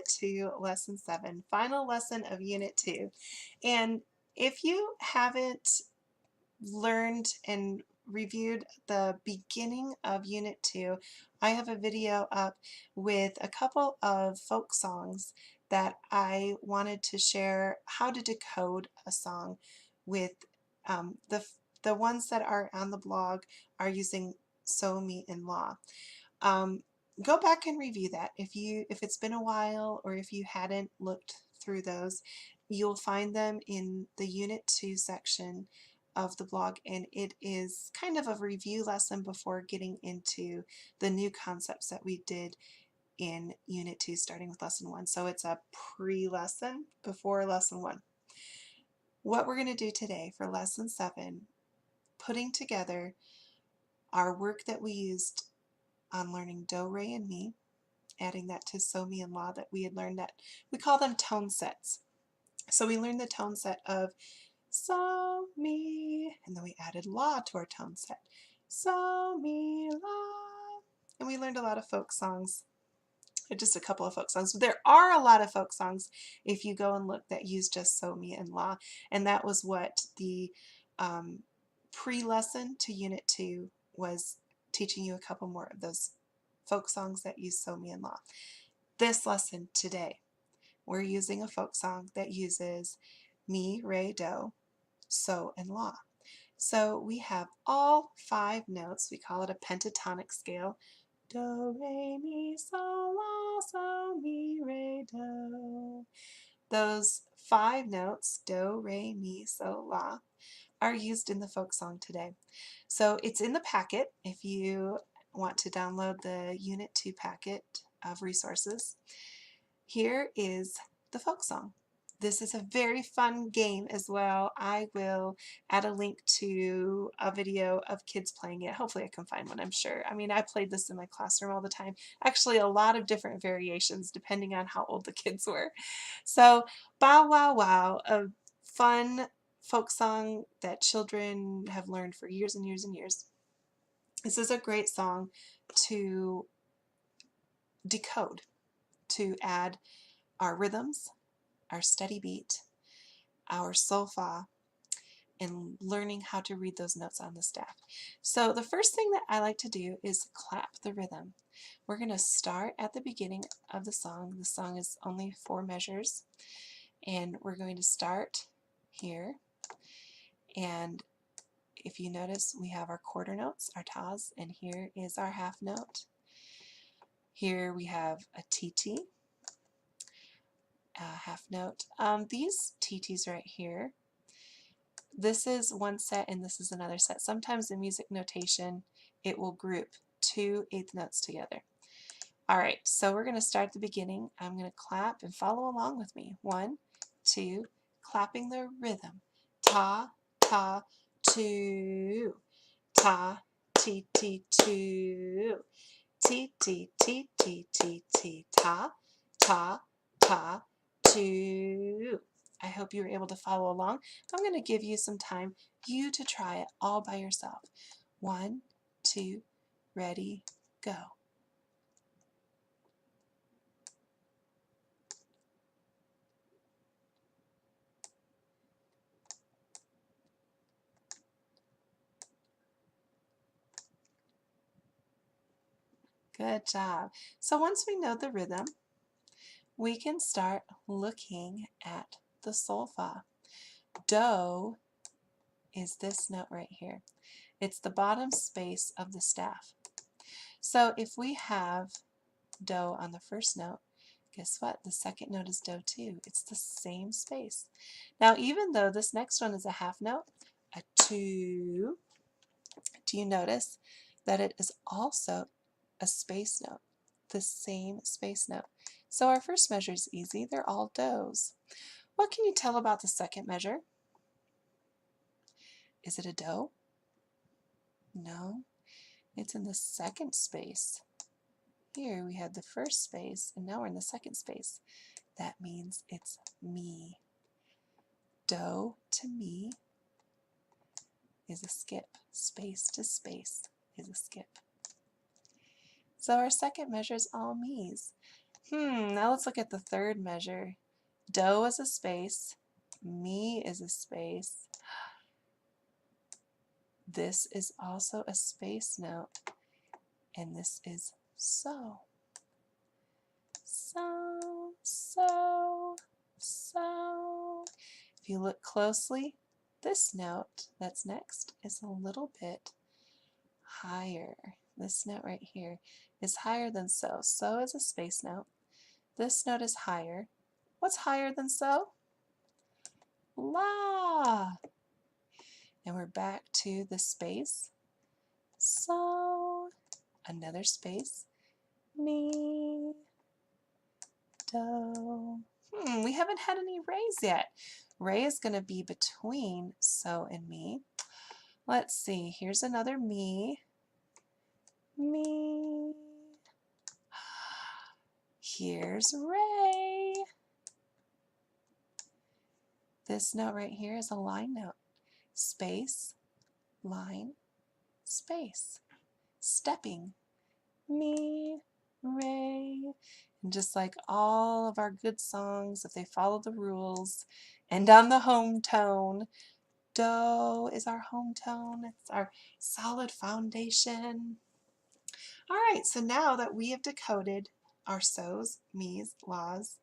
Unit 2, Lesson 7, final lesson of Unit 2. And if you haven't learned and reviewed the beginning of Unit 2, I have a video up with a couple of folk songs that I wanted to share how to decode a song with. The ones that are on the blog are using So, Me, and La. Um, Go back and review that. If it's been a while or if you hadn't looked through those, you'll find them in the Unit 2 section of the blog, and it is kind of a review lesson before getting into the new concepts that we did in Unit 2 starting with Lesson 1. So it's a pre-lesson before Lesson 1. What we're going to do today for Lesson 7, putting together our work that we used on learning Do, Re, and Mi, adding that to So, Mi, and La that we had learned, that we call them tone sets. So we learned the tone set of So, Mi, and then we added La to our tone set. So, Mi, La. And we learned a lot of folk songs, just a couple of folk songs. There are a lot of folk songs if you go and look that use just So, Mi, and La. And that was what the pre-lesson to Unit 2 was, teaching you a couple more of those folk songs that use So, Mi, and La. This lesson today, we're using a folk song that uses Mi, Re, Do, So, and La. So we have all 5 notes. We call it a pentatonic scale. Do, Re, Mi, So, La, So, Mi, Re, Do. Those 5 notes, Do, Re, Mi, So, La, are used in the folk song today. So it's in the packet if you want to download the Unit 2 packet of resources. Here is the folk song. This is a very fun game as well. I will add a link to a video of kids playing it. Hopefully I can find one, I'm sure. I mean, I played this in my classroom all the time. Actually, a lot of different variations depending on how old the kids were. So, Bow Wow Wow, a fun folk song that children have learned for years and years and years. This is a great song to decode, to add our rhythms, our steady beat, our solfa, and learning how to read those notes on the staff. So the first thing that I like to do is clap the rhythm. We're going to start at the beginning of the song. The song is only 4 measures, and we're going to start here. And if you notice, we have our quarter notes, our tas, and here is our half note. Here we have a TT, half note. These TTs right here, this is one set and this is another set. Sometimes in music notation, it will group 2 eighth notes together. All right, so we're going to start at the beginning. I'm going to clap and follow along with me. 1, 2, clapping the rhythm. Ta, ta, 2. Ta, ti, ti, 2. Ti, ti, ti, ti, ti, ti, ta, ta, ta, 2. I hope you were able to follow along. I'm going to give you some time, you to try it all by yourself. 1, 2, ready, go. Good job. So once we know the rhythm, we can start looking at the solfa. Do is this note right here. It's the bottom space of the staff. So if we have Do on the first note, guess what? The second note is Do too. It's the same space. Now even though this next one is a half note, a 2, do you notice that it is also a space note, the same space note? So our first measure is easy. They're all Do's. What can you tell about the second measure? Is it a Do? No, it's in the second space. Here we had the first space, and now we're in the second space. That means it's Mi. Do to Mi is a skip. Space to space is a skip. So our second measure is all Mi's. Now let's look at the third measure. Do is a space. Mi is a space. This is also a space note. And this is so. So, so, so. If you look closely, this note that's next is a little bit higher. This note right here is higher than so. So is a space note. This note is higher. What's higher than so? La. And we're back to the space. So, another space. Mi, do. We haven't had any rays yet. Ray is going to be between so and mi. Let's see. Here's another mi. Mi. Here's Ray. This note right here is a line note. Space, line, space. Stepping. Mi, Ray. And just like all of our good songs, if they follow the rules, and on the home tone, do is our home tone. It's our solid foundation. All right, so now that we have decoded our so's, me's, la's,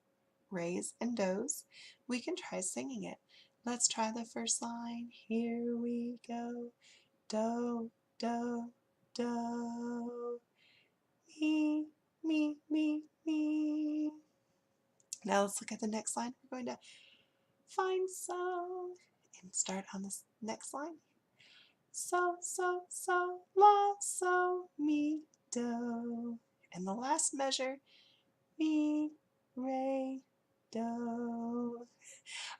rays, and do's, we can try singing it. Let's try the first line. Here we go. Do, do, do. Me, me, me, me. Now let's look at the next line. We're going to find so and start on this next line. So, so, so, la, so, mi, do. And the last measure, mi, re, do.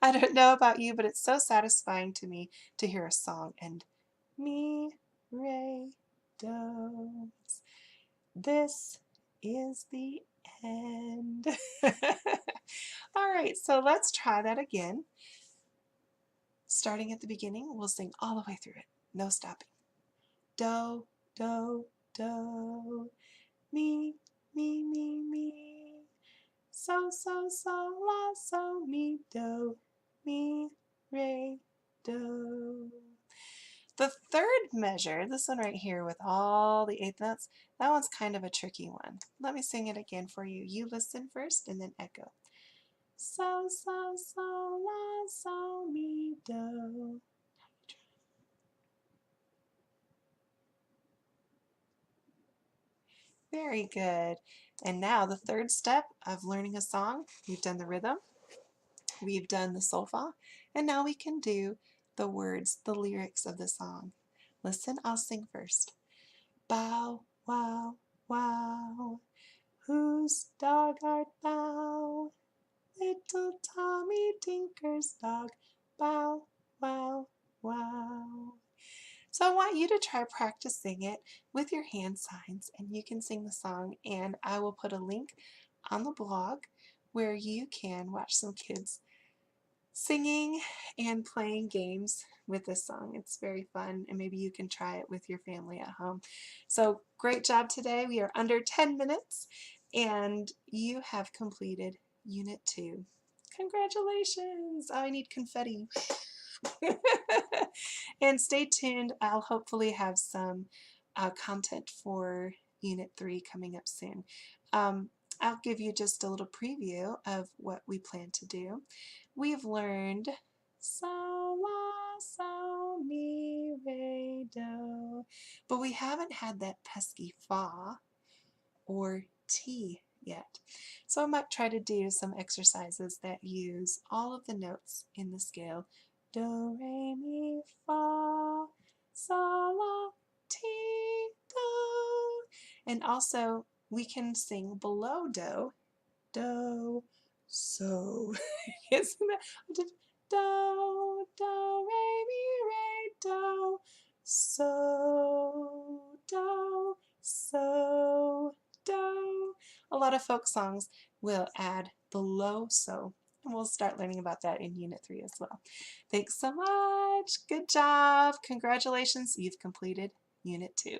I don't know about you, but it's so satisfying to me to hear a song and mi, re, do. This is the end. All right, so let's try that again. Starting at the beginning, we'll sing all the way through it. No stopping. Do, do, do. Mi, mi, mi, mi. So, so, so, la, so, mi, do. Mi, re, do. The third measure, this one right here with all the eighth notes, that one's kind of a tricky one. Let me sing it again for you. You listen first and then echo. So, so, so, la, so, mi, do. Very good. And now the third step of learning a song, we've done the rhythm, we've done the solfa, and now we can do the words, the lyrics of the song. Listen, I'll sing first. Bow, wow, wow, whose dog art thou? Little Tommy Tinker's dog. Bow, wow, wow. So I want you to try practicing it with your hand signs, and you can sing the song, and I will put a link on the blog where you can watch some kids singing and playing games with this song. It's very fun, and maybe you can try it with your family at home. So great job today. We are under 10 minutes, and you have completed Unit 2. Congratulations! Oh, I need confetti. And stay tuned. I'll hopefully have some content for Unit 3 coming up soon. I'll give you just a little preview of what we plan to do. We've learned so, la, so, mi, re, do, but we haven't had that pesky fa or ti yet. So I might try to do some exercises that use all of the notes in the scale. Do, re, mi, fa, sol, la, ti, do. And also we can sing below do, do, so. Isn't that? Do, do, re, mi, re, do, so, do, so, do. A lot of folk songs will add below so, and we'll start learning about that in Unit 3 as well. Thanks so much. Good job. Congratulations. You've completed Unit 2.